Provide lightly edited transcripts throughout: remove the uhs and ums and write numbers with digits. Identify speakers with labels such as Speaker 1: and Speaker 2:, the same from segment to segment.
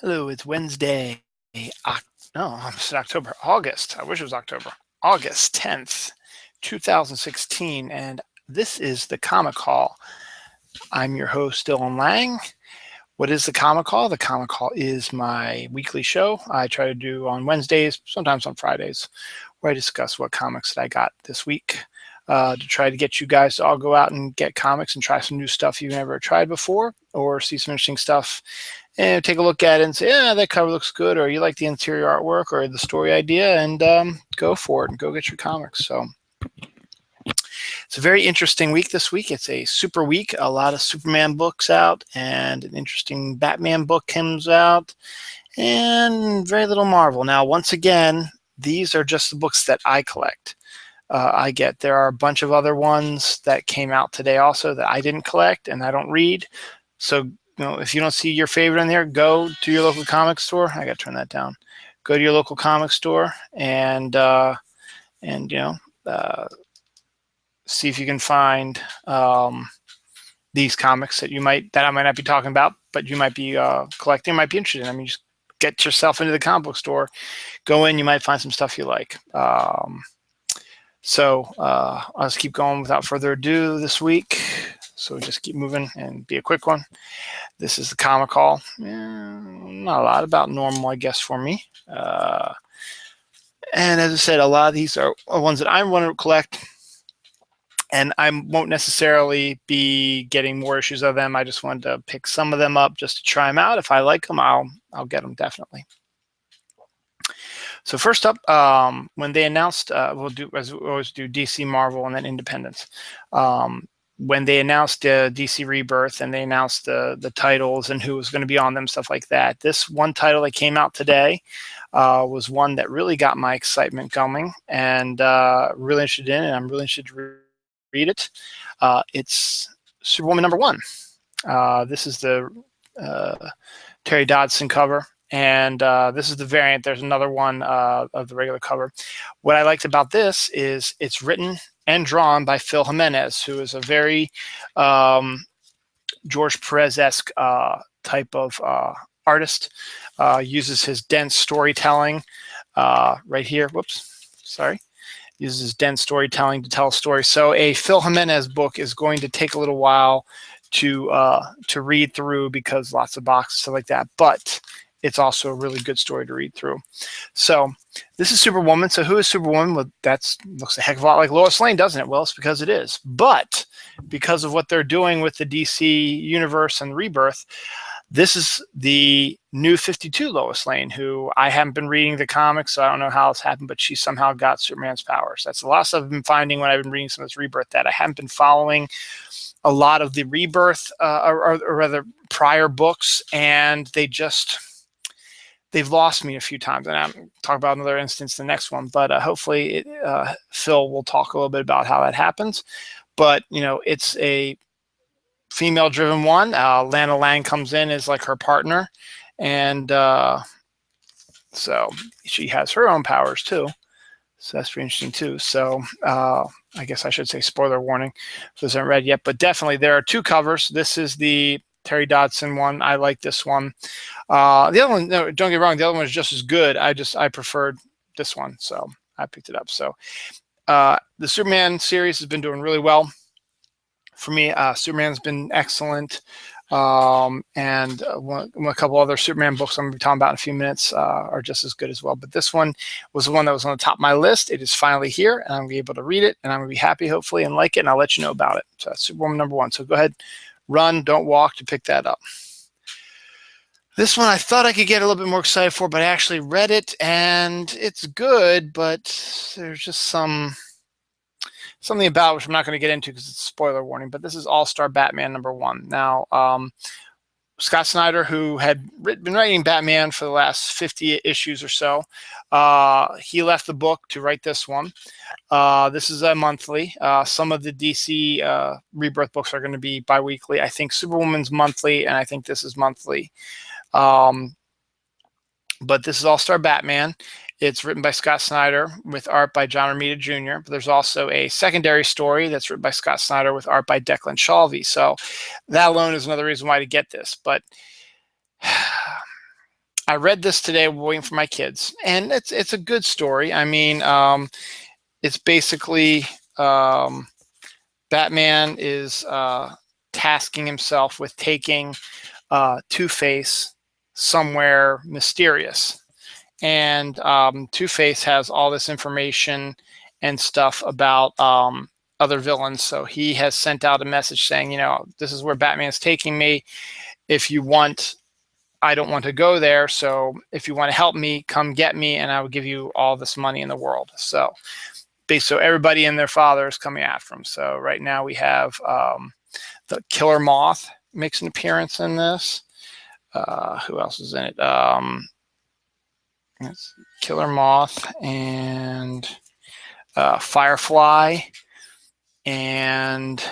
Speaker 1: Hello, it's Wednesday. No, it's October, August. I wish it was October. August 10th, 2016, and this is the Comic Call. I'm your host, Dylan Lang. What is the Comic Call? The Comic Call is my weekly show I try to do on Wednesdays, sometimes on Fridays, where I discuss what comics that I got this week to try to get you guys to all go out and get comics and try some new stuff you've never tried before, or see some interesting stuff and take a look at it and say, yeah, that cover looks good, or you like the interior artwork or the story idea, and go for it and go get your comics. So it's a very interesting week this week. It's a super week. A lot of Superman books out, and an interesting Batman book comes out, and very little Marvel. Now, once again, these are just the books that I collect. I get. There are a bunch of other ones that came out today also that I didn't collect and I don't read. So if you don't see your favorite in there, go to your local comic store. I got to turn that down. Go to your local comic store and see if you can find these comics that I might not be talking about, but you might be collecting, might be interested in. I mean, just get yourself into the comic book store. Go in, you might find some stuff you like. So I'll just keep going without further ado this week. So just keep moving and be a quick one. This is the Comic Call. Not a lot, about normal, I guess, for me. And as I said, a lot of these are ones that I want to collect. And I won't necessarily be getting more issues of them. I just wanted to pick some of them up just to try them out. If I like them, I'll get them definitely. So first up, when they announced, we'll do, as we always do, DC, Marvel, and then Independence. When they announced DC Rebirth and they announced the titles and who was going to be on them, stuff like that, this one title that came out today was one that really got my excitement going and really interested in, and I'm really interested to read it. It's Superwoman #1. This is the Terry Dodson cover. And this is the variant. There's another one of the regular cover. What I liked about this is it's written and drawn by Phil Jimenez, who is a very George Perez-esque type of artist. Uses his dense storytelling right here. Whoops, sorry. Uses dense storytelling to tell a story. So a Phil Jimenez book is going to take a little while to read through because lots of boxes, stuff like that. But it's also a really good story to read through. So this is Superwoman. So who is Superwoman? Well, that looks a heck of a lot like Lois Lane, doesn't it? Well, it's because it is. But because of what they're doing with the DC universe and Rebirth, this is the new 52 Lois Lane, who I haven't been reading the comics, so I don't know how this happened, but she somehow got Superman's powers. That's a lot of stuff I've been finding when I've been reading some of this Rebirth, that I haven't been following a lot of the Rebirth, or rather prior books, and they've lost me a few times, and I'll talk about another instance in the next one, but hopefully Phil will talk a little bit about how that happens. But, it's a female-driven one. Lana Lang comes in as like her partner, and so she has her own powers too. So that's pretty interesting too. So I guess I should say spoiler warning for those who haven't read yet, but definitely there are two covers. This is the Terry Dodson one. I like this one. The other one, no, don't get me wrong, the other one is just as good. I preferred this one, so I picked it up. So the Superman series has been doing really well for me. Superman's been excellent. And a couple other Superman books I'm going to be talking about in a few minutes are just as good as well. But this one was the one that was on the top of my list. It is finally here, and I'm going to be able to read it, and I'm going to be happy, hopefully, and like it, and I'll let you know about it. So that's Superwoman #1. So go ahead, run, don't walk to pick that up. This one I thought I could get a little bit more excited for, but I actually read it, and it's good, but there's just something about which I'm not going to get into because it's a spoiler warning, but this is All-Star Batman #1. Now, Scott Snyder, who had been writing Batman for the last 50 issues or so, he left the book to write this one. This is a monthly. Some of the DC Rebirth books are going to be bi-weekly. I think Superwoman's monthly, and I think this is monthly. But this is All-Star Batman. It's written by Scott Snyder with art by John Romita Jr. But there's also a secondary story that's written by Scott Snyder with art by Declan Shalvey. So that alone is another reason why to get this. But I read this today waiting for my kids, and it's a good story. I mean, it's basically Batman is tasking himself with taking Two-Face somewhere mysterious. And Two-Face has all this information and stuff about other villains. So he has sent out a message saying, you know, this is where Batman's taking me. If you want, I don't want to go there. So if you want to help me, come get me, and I will give you all this money in the world. So basically, everybody and their father is coming after him. So right now we have the Killer Moth makes an appearance in this. Who else is in it? Killer Moth and Firefly and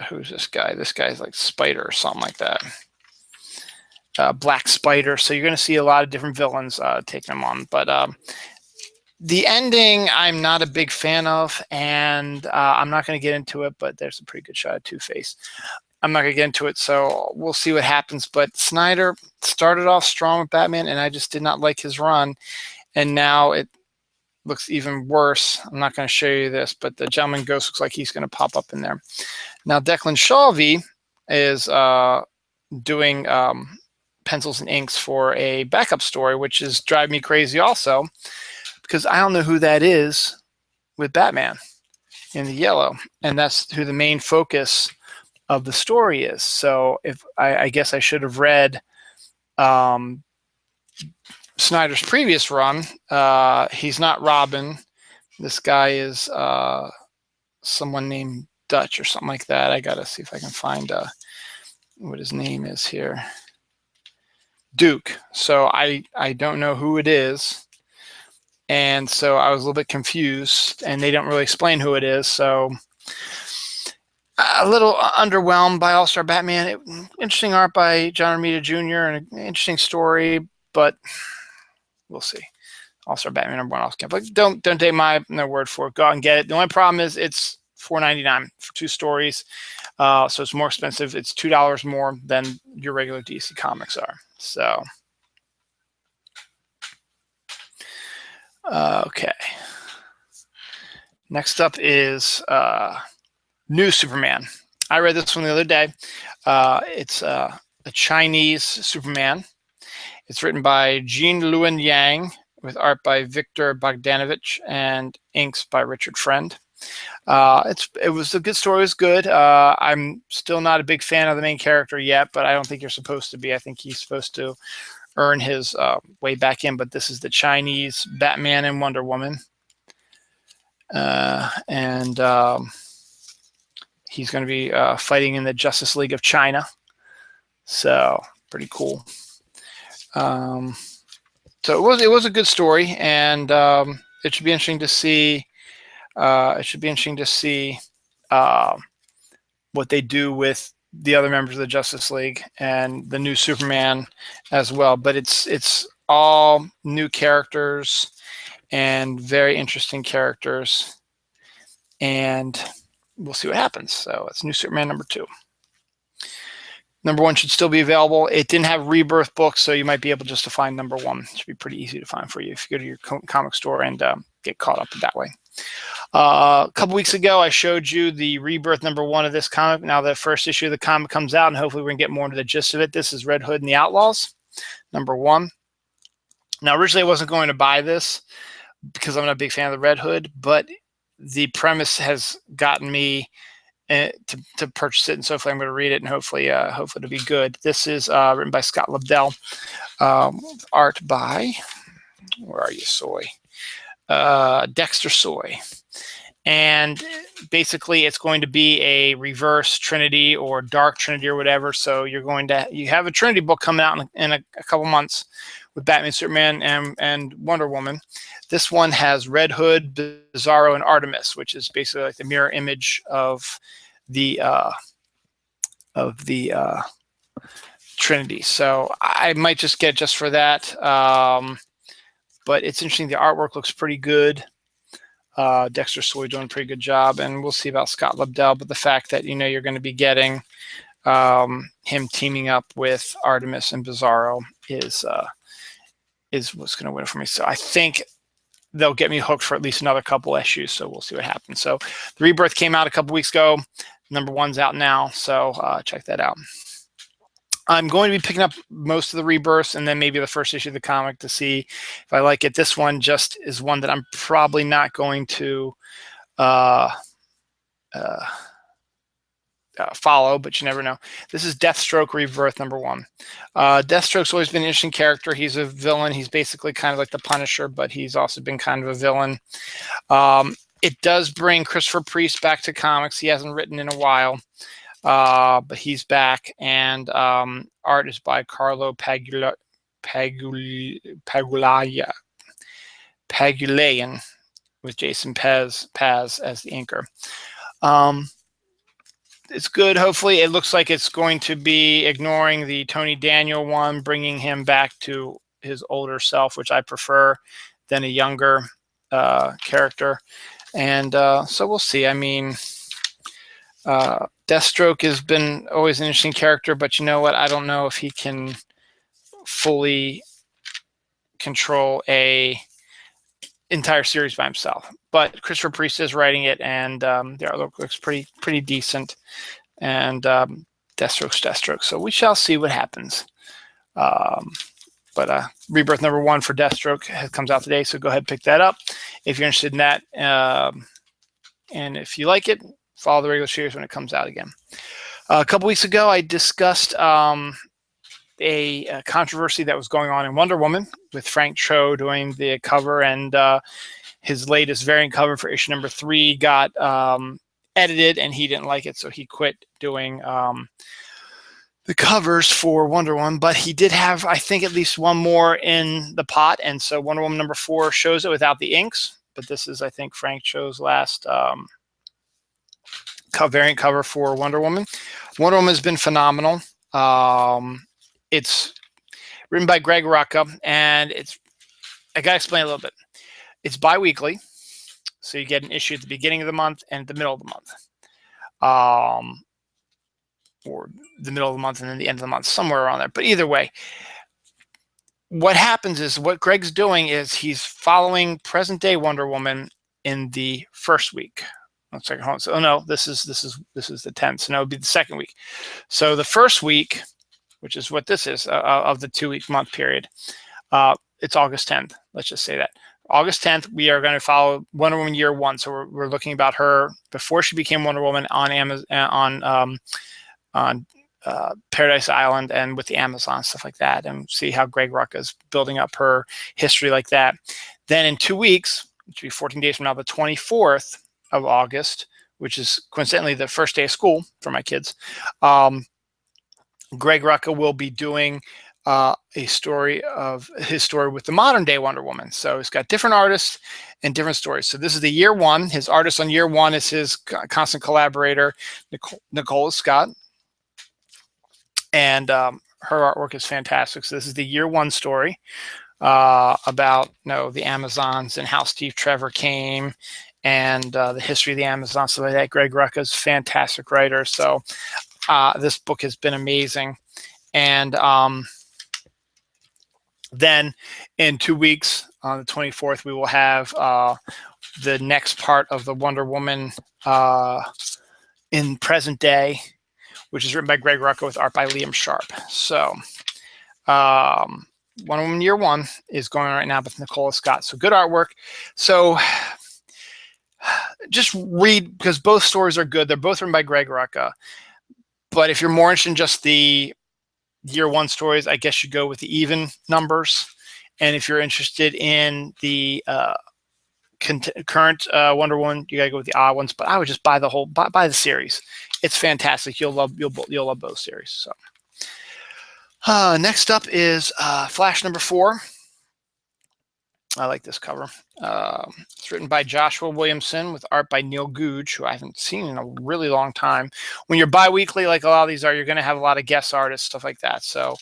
Speaker 1: who's this guy? This guy's like Spider or something like that. Black Spider. So you're going to see a lot of different villains taking them on. But the ending, I'm not a big fan of, and I'm not going to get into it, but there's a pretty good shot of Two-Face. I'm not going to get into it, so we'll see what happens. But Snyder started off strong with Batman, and I just did not like his run. And now it looks even worse. I'm not going to show you this, but the Gentleman Ghost looks like he's going to pop up in there. Now, Declan Shalvey is doing pencils and inks for a backup story, which is driving me crazy also, because I don't know who that is with Batman in the yellow, and that's who the main focus of the story is. So if I guess I should have read Snyder's previous run. He's not Robin. This guy is someone named Dutch or something like that. I gotta see if I can find what his name is here. Duke. So I don't know who it is. And so I was a little bit confused, and they don't really explain who it is. So a little underwhelmed by All-Star Batman. Interesting art by John Romita Jr. and an interesting story, but we'll see. All-Star Batman #1 off camp. But don't take my word for it. Go out and get it. The only problem is it's $4.99 for 2 stories, so it's more expensive. It's $2 more than your regular DC comics are. So. Okay. Next up is New Superman. I read this one the other day. It's a Chinese Superman. It's written by Jean Luen Yang with art by Victor Bogdanovich and inks by Richard Friend. It was a good story. It was good. I'm still not a big fan of the main character yet, but I don't think you're supposed to be. I think he's supposed to earn his way back in, but this is the Chinese Batman and Wonder Woman. And he's going to be fighting in the Justice League of China. So pretty cool. So it was a good story, and it should be interesting to see. What they do with the other members of the Justice League and the new Superman as well. But it's all new characters and very interesting characters, and we'll see what happens. So it's New Superman #2. #1 should still be available. It didn't have Rebirth books, so you might be able just to find #1. It should be pretty easy to find for you if you go to your comic store and get caught up that way. A couple weeks ago, I showed you the Rebirth #1 of this comic. Now the first issue of the comic comes out, and hopefully we can get more into the gist of it. This is Red Hood and the Outlaws, #1. Now, originally I wasn't going to buy this because I'm not a big fan of the Red Hood, but the premise has gotten me to purchase it, and so hopefully I'm going to read it, and hopefully it'll be good. This is written by Scott Lobdell, art by, where are you, Soy? Dexter Soy. And basically it's going to be a reverse Trinity or Dark Trinity or whatever. So you have a Trinity book coming out in a couple months with Batman, Superman, and Wonder Woman. This one has Red Hood, Bizarro, and Artemis, which is basically like the mirror image of the Trinity. So I might just get just for that. But it's interesting. The artwork looks pretty good. Dexter Soy doing a pretty good job, and we'll see about Scott Lobdell. But the fact that you're going to be getting him teaming up with Artemis and Bizarro is what's going to win it for me. So I think they'll get me hooked for at least another couple issues. So we'll see what happens. So the Rebirth came out a couple weeks ago. #1's out now. So check that out. I'm going to be picking up most of the Rebirths and then maybe the first issue of the comic to see if I like it. This one just is one that I'm probably not going to follow, but you never know. This is Deathstroke Rebirth #1. Deathstroke's always been an interesting character. He's a villain. He's basically kind of like the Punisher, but he's also been kind of a villain. It does bring Christopher Priest back to comics. He hasn't written in a while. But he's back, and art is by Carlo Pagulayan with Jason Paz as the inker. It's good. Hopefully, it looks like it's going to be ignoring the Tony Daniel one, bringing him back to his older self, which I prefer than a younger character. And so we'll see. I mean, Deathstroke has been always an interesting character, but you know what? I don't know if he can fully control a entire series by himself. But Christopher Priest is writing it, and the artwork looks pretty decent. And Deathstroke's Deathstroke. So we shall see what happens. But Rebirth #1 for Deathstroke comes out today, so go ahead and pick that up if you're interested in that. And if you like it, follow the regular series when it comes out again. A couple weeks ago, I discussed a controversy that was going on in Wonder Woman with Frank Cho doing the cover, and his latest variant cover for issue #3 got edited, and he didn't like it, so he quit doing the covers for Wonder Woman. But he did have, I think, at least one more in the pot, and so Wonder Woman #4 shows it without the inks. But this is, I think, Frank Cho's last variant cover for Wonder Woman. Wonder Woman has been phenomenal. It's written by Greg Rucka, and I gotta explain a little bit. It's bi-weekly, so you get an issue at the beginning of the month and at the middle of the month, or the middle of the month and then the end of the month, somewhere around there. But either way, what happens is what Greg's doing is he's following present-day Wonder Woman in the first week. Let's check home. So, oh no, this is the 10th. So no, it would be the second week. So the first week, which is what this is of the 2-week month period, it's August 10th. Let's just say that August 10th, we are going to follow Wonder Woman year 1. So we're looking about her before she became Wonder Woman on Amazon, on Paradise Island, and with the Amazon, stuff like that, and see how Greg Rucka is building up her history like that. Then in 2 weeks, which will be 14 days from now, the 24th of August, which is coincidentally the first day of school for my kids, Greg Rucka will be doing his story with the modern day Wonder Woman. So he's got different artists and different stories. So this is the year 1. His artist on year 1 is his constant collaborator, Nicole Scott. And her artwork is fantastic. So this is the year 1 story about the Amazons and how Steve Trevor came, and the history of the Amazon, stuff like that. Greg Rucka is a fantastic writer. So this book has been amazing. And then in 2 weeks, on the 24th, we will have the next part of the Wonder Woman in present day, which is written by Greg Rucka with art by Liam Sharp. So Wonder Woman year 1 is going on right now with Nicola Scott. So good artwork. So just read, because both stories are good. They're both written by Greg Rucka. But if you're more interested in just the year 1 stories, I guess you go with the even numbers. And if you're interested in the current Wonder Woman, you gotta go with the odd ones. But I would just buy the series. It's fantastic. You'll love both series. So next up is Flash #4. I like this cover. It's written by Joshua Williamson with art by Neil Googe, who I haven't seen in a really long time. When you're bi-weekly, like a lot of these are, you're going to have a lot of guest artists, stuff like that. So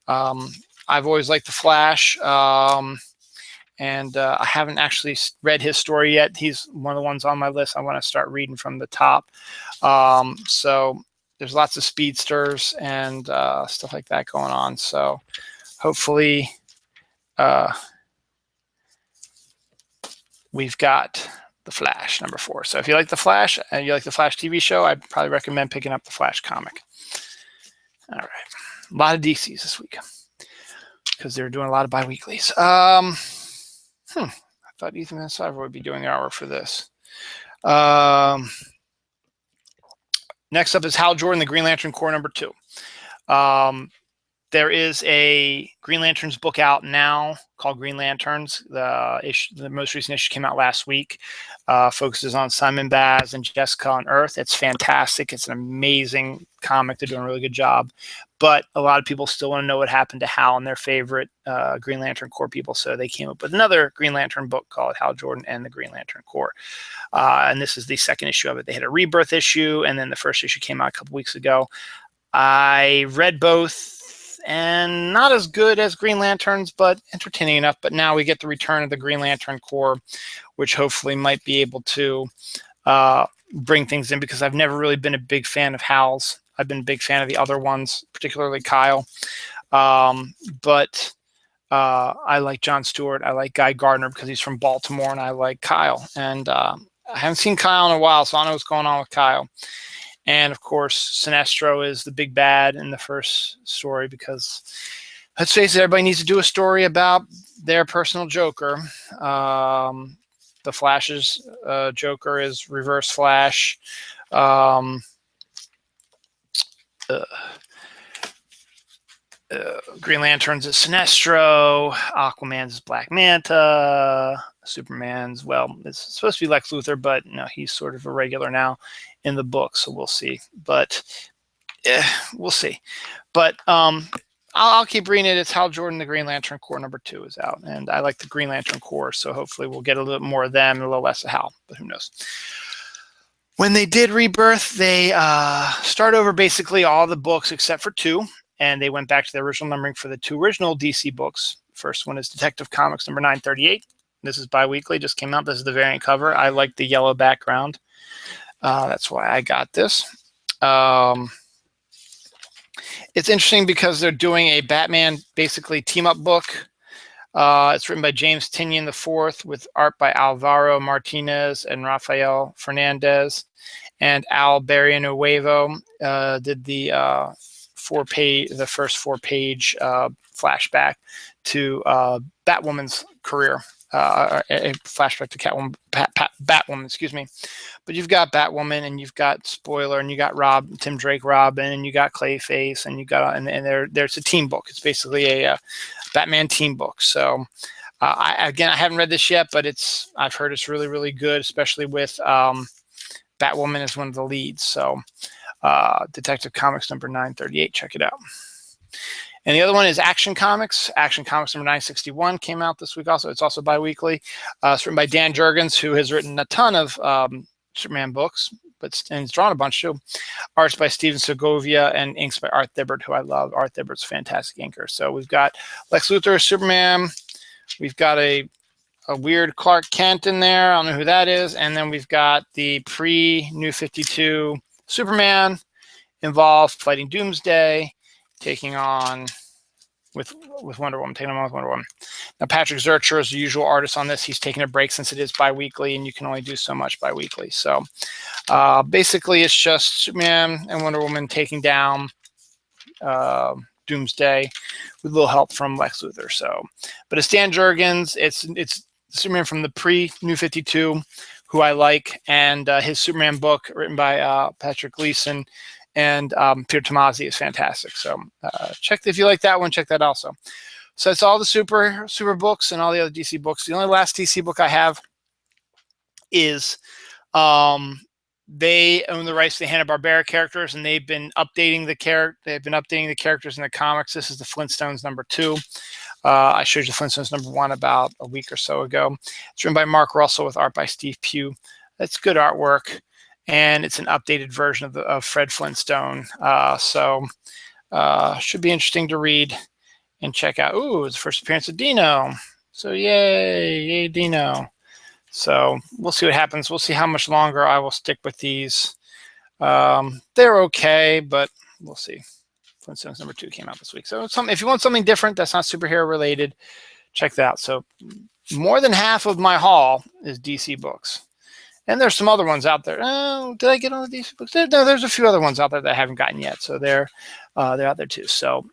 Speaker 1: I've always liked the Flash, and I haven't actually read his story yet. He's one of the ones on my list I want to start reading from the top. So there's lots of speedsters and stuff like that going on. So hopefully we've got the Flash #4. So if you like the Flash and you like the Flash TV show, I'd probably recommend picking up the Flash comic. All right, a lot of DCs this week because they're doing a lot of bi-weeklies. I thought Ethan Van Sciver would be doing artwork for this. Next up is Hal Jordan, the Green Lantern Corps #2. There is a Green Lanterns book out now called Green Lanterns. The most recent issue came out last week. Focuses on Simon Baz and Jessica on Earth. It's fantastic. It's an amazing comic. They're doing a really good job. But a lot of people still want to know what happened to Hal and their favorite Green Lantern Corps people. So they came up with another Green Lantern book called Hal Jordan and the Green Lantern Corps. And this is the second issue of it. They had a rebirth issue, and then the first issue came out a couple weeks ago. I read both, and not as good as Green Lanterns, but entertaining enough. But now we get the return of the Green Lantern Corps, which hopefully might be able to bring things in, because I've never really been a big fan of Hal's. I've been a big fan of the other ones, particularly Kyle. But I like John Stewart. I like Guy Gardner because he's from Baltimore, and I like Kyle. And I haven't seen Kyle in a while, so I don't know what's going on with Kyle. And of course, Sinestro is the big bad in the first story, because let's face it, everybody needs to do a story about their personal Joker. The Flash's Joker is Reverse Flash. Green Lantern's is Sinestro. Aquaman's is Black Manta. Superman's, well, it's supposed to be Lex Luthor, but no, he's sort of a regular now in the book, so we'll see. But we'll see. But I'll keep reading it. It's Hal Jordan, the Green Lantern Corps #2 is out, and I like the Green Lantern Corps, so hopefully we'll get a little more of them and a little less of Hal, but who knows. When they did Rebirth, they start over basically all the books except for 2, and they went back to the original numbering for the 2 original DC books. First one is Detective Comics #938. This is bi-weekly, just came out. This is the variant cover. I like the yellow background. That's why I got this. It's interesting because they're doing a Batman basically team-up book. It's written by James Tynion IV with art by Alvaro Martinez and Rafael Fernandez. And Al Barrionuevo did the first 4-page flashback to Batwoman's career. A flashback to Batwoman, excuse me. But you've got Batwoman, and you've got Spoiler, and you got Tim Drake Robin, and you got Clayface, and you got and there's a team book. It's basically a Batman team book. So I haven't read this yet, but I've heard it's really, really good, especially with Batwoman as one of the leads. So Detective Comics #938, check it out. And the other one is Action Comics. Action Comics #961 came out this week also. It's also bi-weekly. It's written by Dan Jurgens, who has written a ton of Superman books, and he's drawn a bunch too. Arts by Steven Segovia and inks by Art Thibbert, who I love. Art Thibbert's a fantastic inker. So we've got Lex Luthor, Superman. We've got a weird Clark Kent in there. I don't know who that is. And then we've got the pre-New 52 Superman involved fighting Doomsday, taking on with Wonder Woman, Now, Patrick Zurcher is the usual artist on this. He's taking a break since it is bi-weekly, and you can only do so much bi-weekly. So basically, it's just Superman and Wonder Woman taking down Doomsday with a little help from Lex Luthor. So, but it's Dan Jurgens. It's Superman from the pre-New 52, who I like, and his Superman book written by Patrick Gleason and Peter Tomasi is fantastic. So if you like that one, check that also. So it's all the super books and all the other DC books. The only last DC book I have is they own the rights to the Hanna-Barbera characters, and they've been updating the characters in the comics. This is the Flintstones #2. I showed you the Flintstones #1 about a week or so ago. It's written by Mark Russell with art by Steve Pugh. It's good artwork, and it's an updated version of Fred Flintstone. Should be interesting to read and check out. Ooh, it's the first appearance of Dino. So yay Dino. So we'll see what happens. We'll see how much longer I will stick with these They're okay, but we'll see. Flintstones #2 came out this week. So if you want something different that's not superhero related, check that out. So more than half of my haul is DC books. And there's some other ones out there. Oh, did I get all the DC books? No, there's a few other ones out there that I haven't gotten yet. So they're out there too. So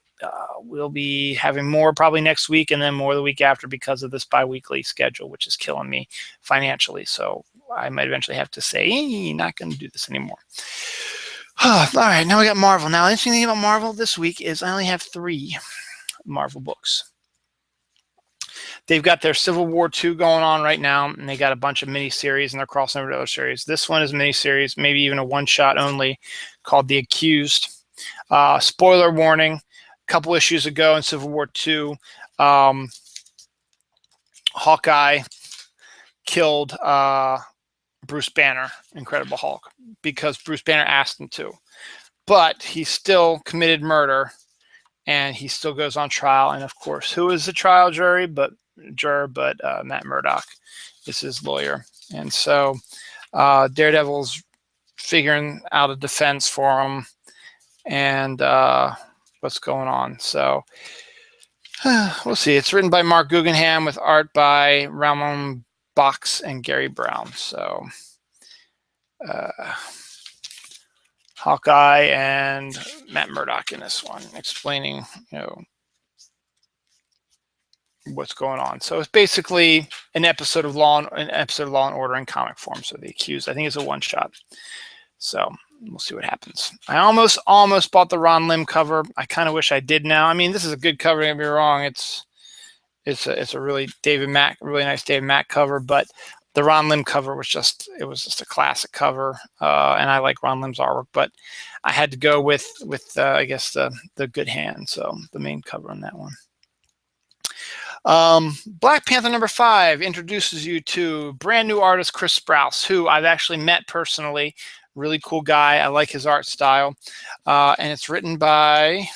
Speaker 1: we'll be having more probably next week and then more the week after because of this bi-weekly schedule, which is killing me financially. So I might eventually have to say, hey, not going to do this anymore. All right, now we got Marvel. Now, the interesting thing about Marvel this week is I only have 3 Marvel books. They've got their Civil War II going on right now, and they got a bunch of miniseries, and they're crossing over to other series. This one is a miniseries, maybe even a one-shot only, called The Accused. Spoiler warning, a couple issues ago in Civil War II, Hawkeye killed Bruce Banner, Incredible Hulk, because Bruce Banner asked him to. But he still committed murder, and he still goes on trial. And of course, who is the trial jury? But Matt Murdock is his lawyer. And so Daredevil's figuring out a defense for him and what's going on. So we'll see. It's written by Mark Guggenheim with art by Ramon Box and Gary Brown. So Hawkeye and Matt Murdock in this one, explaining, what's going on. So it's basically an episode of Law and Order in comic form. So The Accused, I think, is a one-shot. So we'll see what happens. I almost bought the Ron Lim cover. I kind of wish I did now. I mean, this is a good cover. Don't get me wrong. It's a really nice David Mack cover, but the Ron Lim cover was just a classic cover, and I like Ron Lim's artwork, but I had to go with I guess the Good Hand, so the main cover on that one. Black Panther #5 introduces you to brand new artist Chris Sprouse, who I've actually met personally. Really cool guy. I like his art style, and it's written by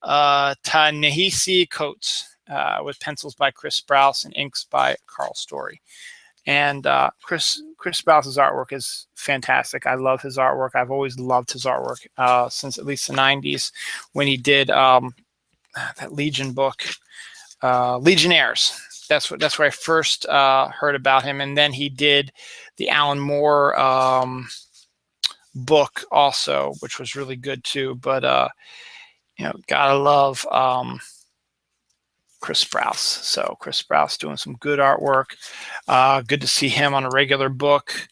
Speaker 1: Ta-Nehisi Coates, with pencils by Chris Sprouse and inks by Carl Story. And Chris Sprouse's artwork is fantastic. I love his artwork. I've always loved his artwork since at least the 90s when he did that Legion book, Legionnaires. That's where I first heard about him. And then he did the Alan Moore book also, which was really good too. But gotta love Chris Sprouse. So Chris Sprouse doing some good artwork. Good to see him on a regular book.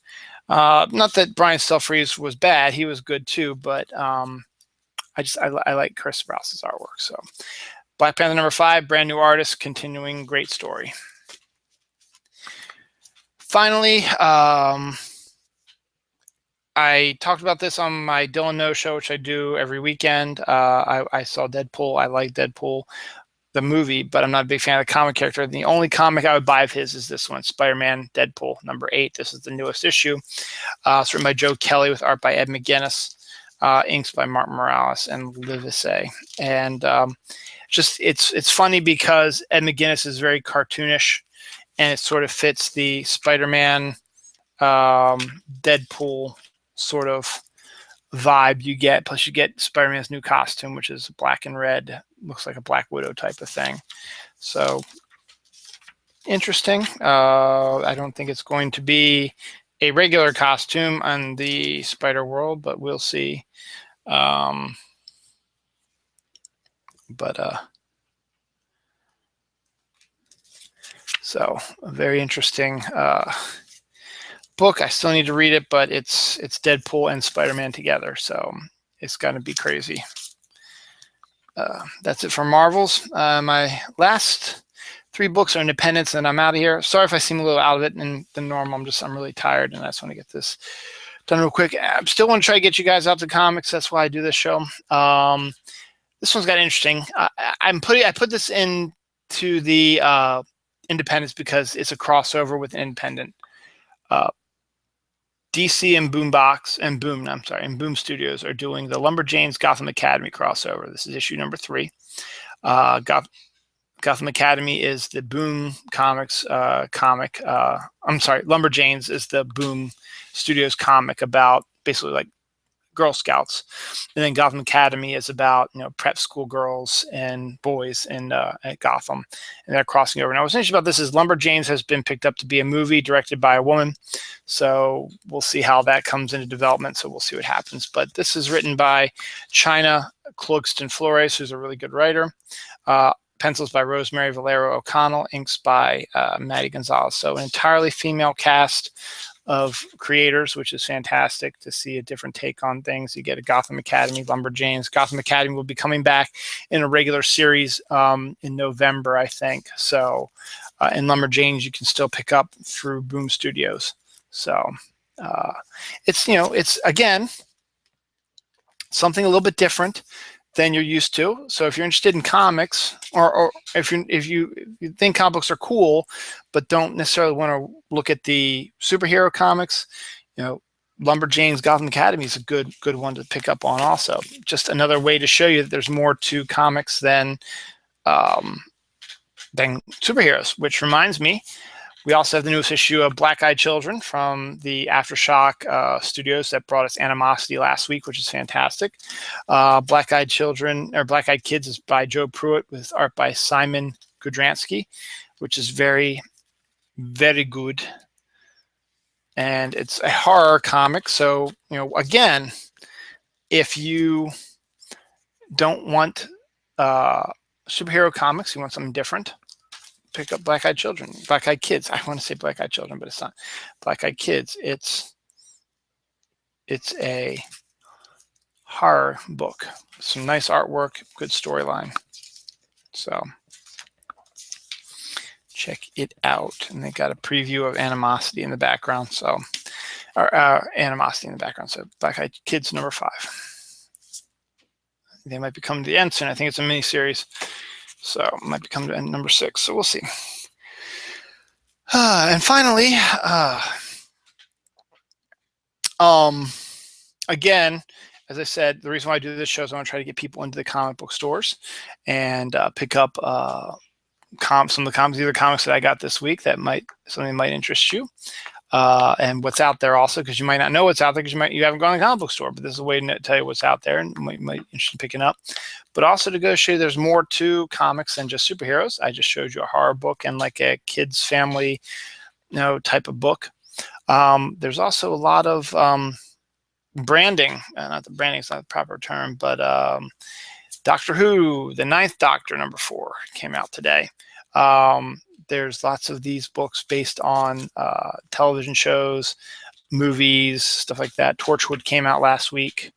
Speaker 1: Not that Brian Stelfreeze was bad; he was good too. But I like Chris Sprouse's artwork. So Black Panther #5, brand new artist, continuing great story. Finally, I talked about this on my Dylan No Show, which I do every weekend. I saw Deadpool. I like Deadpool, the movie, but I'm not a big fan of the comic character. The only comic I would buy of his is this one, Spider-Man Deadpool #8. This is the newest issue. It's written by Joe Kelly with art by Ed McGuinness, inks by Martin Morales and Livesey. And it's funny because Ed McGuinness is very cartoonish, and it sort of fits the Spider-Man Deadpool sort of vibe you get. Plus you get Spider-Man's new costume, which is black and red, looks like a Black Widow type of thing. So interesting. I don't think it's going to be a regular costume on the Spider World, but we'll see. So a very interesting book. I still need to read it, but it's Deadpool and Spider-Man together, so it's gonna be crazy. That's it for Marvels. My last 3 books are independents, and I'm out of here. Sorry if I seem a little out of it than normal. I'm really tired, and I just want to get this done real quick. I still want to try to get you guys out to comics. That's why I do this show. This one's got interesting. I put this into the independents because it's a crossover with an independent. DC and Boom Studios are doing the Lumberjanes Gotham Academy crossover. This is issue #3. Gotham Academy is the Boom Comics comic. I'm sorry, Lumberjanes is the Boom Studios comic about basically like Girl Scouts, and then Gotham Academy is about prep school girls and boys at Gotham, and they're crossing over. Now, what's interesting about this is Lumberjanes has been picked up to be a movie directed by a woman, so we'll see how that comes into development. So we'll see what happens. But this is written by China Clogston Flores, who's a really good writer. Pencils by Rosemary Valero O'Connell, inks by Maddie Gonzalez. So an entirely female cast of creators, which is fantastic to see a different take on things. You get a Gotham Academy, Lumberjanes. Gotham Academy will be coming back in a regular series in November, I think. So, and Lumberjanes you can still pick up through Boom Studios. So it's again something a little bit different than you're used to. So if you're interested in comics, or if you think comic books are cool, but don't necessarily want to look at the superhero comics, Lumberjanes Gotham Academy is a good one to pick up on. Also, just another way to show you that there's more to comics than superheroes. Which reminds me, we also have the newest issue of Black Eyed Children from the Aftershock studios that brought us Animosity last week, which is fantastic. Black Eyed Children, or Black Eyed Kids, is by Joe Pruitt with art by Simon Gudransky, which is very, very good. And it's a horror comic. So, again, if you don't want superhero comics, you want something different, pick up Black Eyed Children, Black Eyed Kids. I want to say Black Eyed Children, but it's not. Black Eyed Kids. It's a horror book. Some nice artwork, good storyline. So check it out. And they got a preview of Animosity in the background. So, or Animosity in the background. So Black Eyed Kids number 5. They might be coming to the end soon. I think it's a mini series. So it might become to end number 6. So we'll see. And finally, again, as I said, the reason why I do this show is I want to try to get people into the comic book stores and pick up some of the comics, either comics that I got this week that something might interest you. And what's out there also, because you might not know what's out there because you haven't gone to the comic book store, but this is a way to tell you what's out there and might be interested in picking up. But also to go show you there's more to comics than just superheroes. I just showed you a horror book and like a kids family type of book. There's also a lot of branding. Not the branding is not the proper term, but Doctor Who, the 9th Doctor, number 4, came out today. There's lots of these books based on television shows, movies, stuff like that. Torchwood came out last week,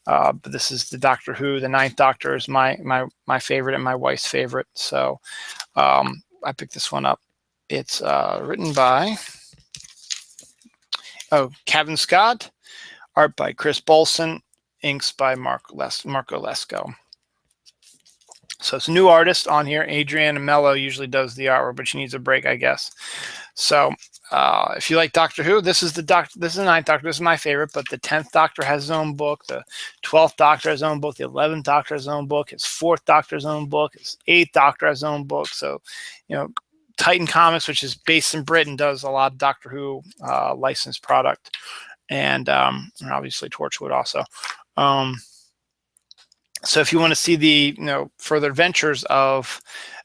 Speaker 1: but this is the Doctor Who. The 9th Doctor is my favorite and my wife's favorite. So I picked this one up. It's written by Kevin Scott, art by Chris Bolson, inks by Marco Lesko. So it's a new artist on here. Adriana Mello usually does the artwork, but she needs a break, I guess. So if you like Doctor Who, this is the 9th Doctor. This is my favorite, but the 10th Doctor has his own book. The 12th Doctor has his own book. The 11th Doctor has his own book. His 4th Doctor has his own book. His 8th Doctor has his own book. So, Titan Comics, which is based in Britain, does a lot of Doctor Who licensed product. And obviously Torchwood also. So if you want to see the further adventures of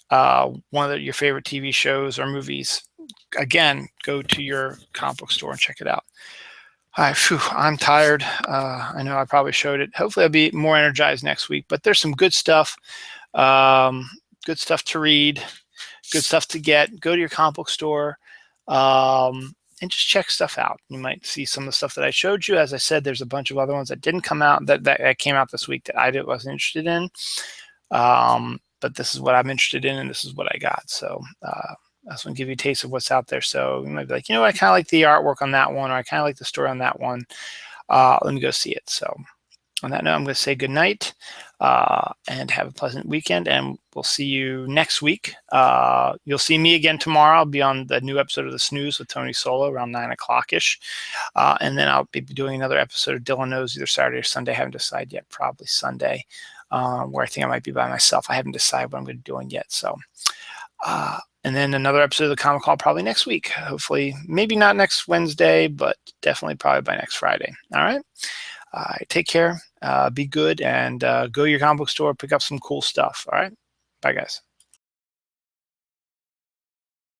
Speaker 1: one of your favorite TV shows or movies, again, go to your comic book store and check it out. All right, I'm tired. I know I probably showed it. Hopefully I'll be more energized next week, but there's some good stuff. Good stuff to read, good stuff to get. Go to your comic book store and just check stuff out. You might see some of the stuff that I showed you. As I said, there's a bunch of other ones that didn't come out that came out this week that I wasn't interested in. But this is what I'm interested in, and this is what I got. So I just want to give you a taste of what's out there. So you might be like, I kind of like the artwork on that one, or I kind of like the story on that one. Let me go see it. So on that note, I'm going to say good night and have a pleasant weekend, and we'll see you next week. You'll see me again tomorrow. I'll be on the new episode of The Snooze with Tony Solo around 9 o'clock-ish. And then I'll be doing another episode of Dylan Knows either Saturday or Sunday. I haven't decided yet, probably Sunday, where I think I might be by myself. I haven't decided what I'm going to be doing yet. So, and then another episode of the Comic Call probably next week. Hopefully, maybe not next Wednesday, but definitely probably by next Friday. All right. Take care, be good, and go to your comic book store, pick up some cool stuff. All right, bye guys.